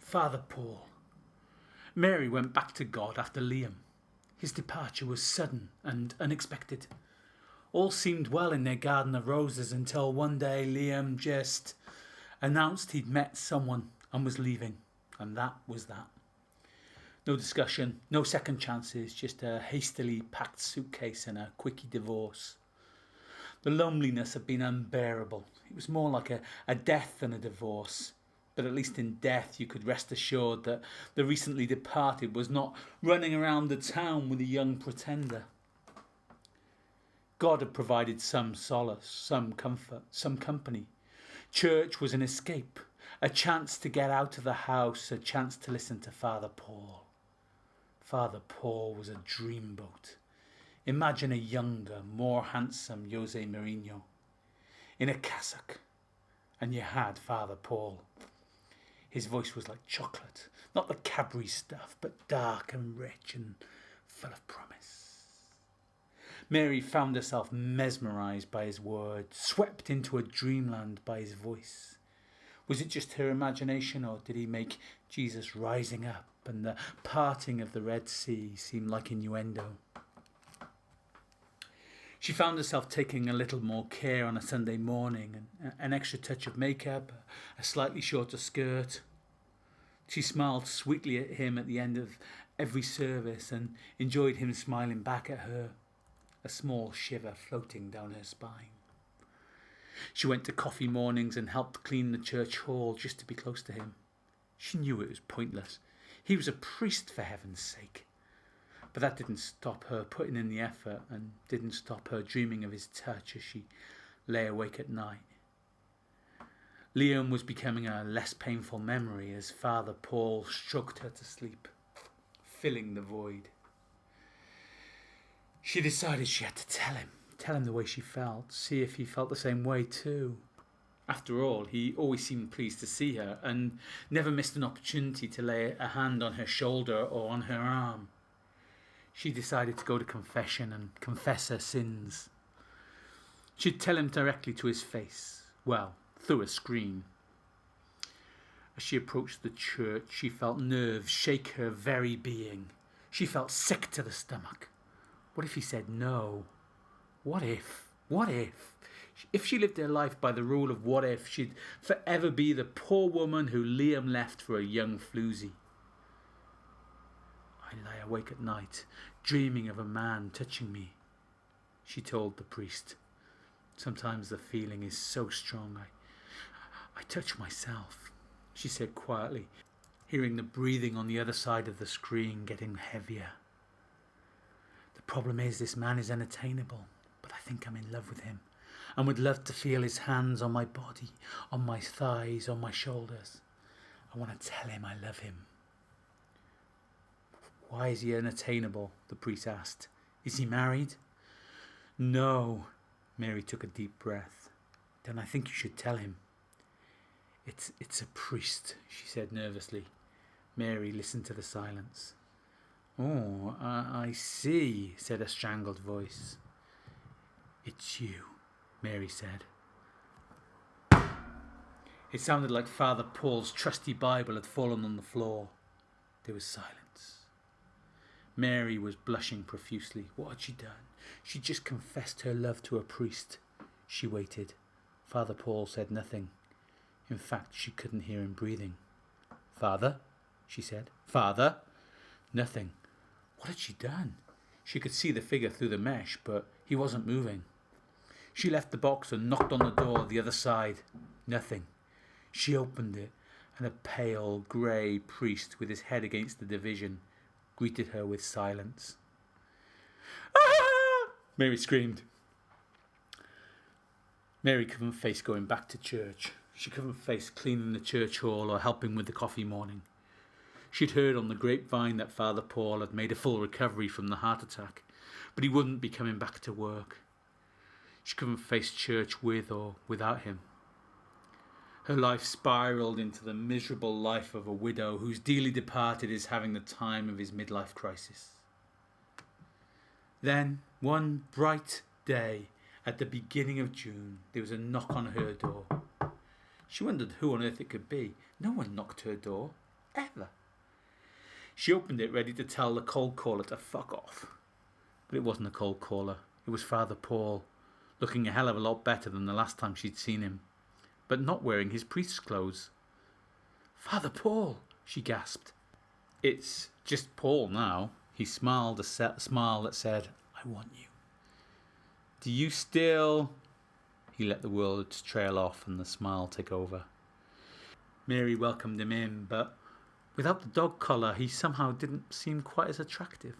Father Paul. Mary went back to God after Liam. His departure was sudden and unexpected. All seemed well in their garden of roses until one day Liam just announced he'd met someone and was leaving, and that was that. No discussion, no second chances, just a hastily packed suitcase and a quickie divorce. The loneliness had been unbearable. It was more like a death than a divorce. But at least in death you could rest assured that the recently departed was not running around the town with a young pretender. God had provided some solace, some comfort, some company. Church was an escape, a chance to get out of the house, a chance to listen to Father Paul. Father Paul was a dreamboat. Imagine a younger, more handsome Jose Mourinho in a cassock, and you had Father Paul. His voice was like chocolate, not the Cadbury stuff, but dark and rich and full of promise. Mary found herself mesmerised by his words, swept into a dreamland by his voice. Was it just her imagination, or did he make Jesus rising up and the parting of the Red Sea seem like innuendo? She found herself taking a little more care on a Sunday morning, and an extra touch of makeup, a slightly shorter skirt. She smiled sweetly at him at the end of every service and enjoyed him smiling back at her, a small shiver floating down her spine. She went to coffee mornings and helped clean the church hall just to be close to him. She knew it was pointless. He was a priest, for heaven's sake. But that didn't stop her putting in the effort, and didn't stop her dreaming of his touch as she lay awake at night. Liam was becoming a less painful memory as Father Paul stroked her to sleep, filling the void. She decided she had to tell him the way she felt, see if he felt the same way too. After all, he always seemed pleased to see her, and never missed an opportunity to lay a hand on her shoulder or on her arm. She decided to go to confession and confess her sins. She'd tell him directly to his face, well, through a screen. As she approached the church, she felt nerves shake her very being. She felt sick to the stomach. What if he said no? What if? What if? If she lived her life by the rule of what if, she'd forever be the poor woman who Liam left for a young floozy. I lie awake at night, dreaming of a man touching me, she told the priest. Sometimes the feeling is so strong, I touch myself, she said quietly, hearing the breathing on the other side of the screen getting heavier. The problem is this man is unattainable, but I think I'm in love with him, and would love to feel his hands on my body, on my thighs, on my shoulders. I want to tell him I love him. Why is he unattainable? The priest asked. Is he married? No. Mary took a deep breath. Then I think you should tell him. It's a priest, she said nervously. Mary listened to the silence. Oh, I see, said a strangled voice. It's you, Mary said. It sounded like Father Paul's trusty Bible had fallen on the floor. There was silence. Mary was blushing profusely. What had she done? She'd just confessed her love to a priest. She waited. Father Paul said nothing. In fact, she couldn't hear him breathing. Father, she said. Father? Nothing. What had she done? She could see the figure through the mesh, but he wasn't moving. She left the box and knocked on the door the other side. Nothing. She opened it, and a pale, grey priest with his head against the division greeted her with silence. Ah! Mary screamed. Mary couldn't face going back to church. She couldn't face cleaning the church hall or helping with the coffee morning. She'd heard on the grapevine that Father Paul had made a full recovery from the heart attack, but he wouldn't be coming back to work. She couldn't face church with or without him. Her life spiralled into the miserable life of a widow whose dearly departed is having the time of his midlife crisis. Then, one bright day, at the beginning of June, there was a knock on her door. She wondered who on earth it could be. No one knocked her door. ever. She opened it, ready to tell the cold caller to fuck off. But it wasn't a cold caller. It was Father Paul, looking a hell of a lot better than the last time she'd seen him, but not wearing his priest's clothes. "Father Paul," she gasped. "It's just Paul now." He smiled a smile that said, "I want you." "Do you still..." He let the words trail off and the smile take over. Mary welcomed him in, but without the dog collar he somehow didn't seem quite as attractive.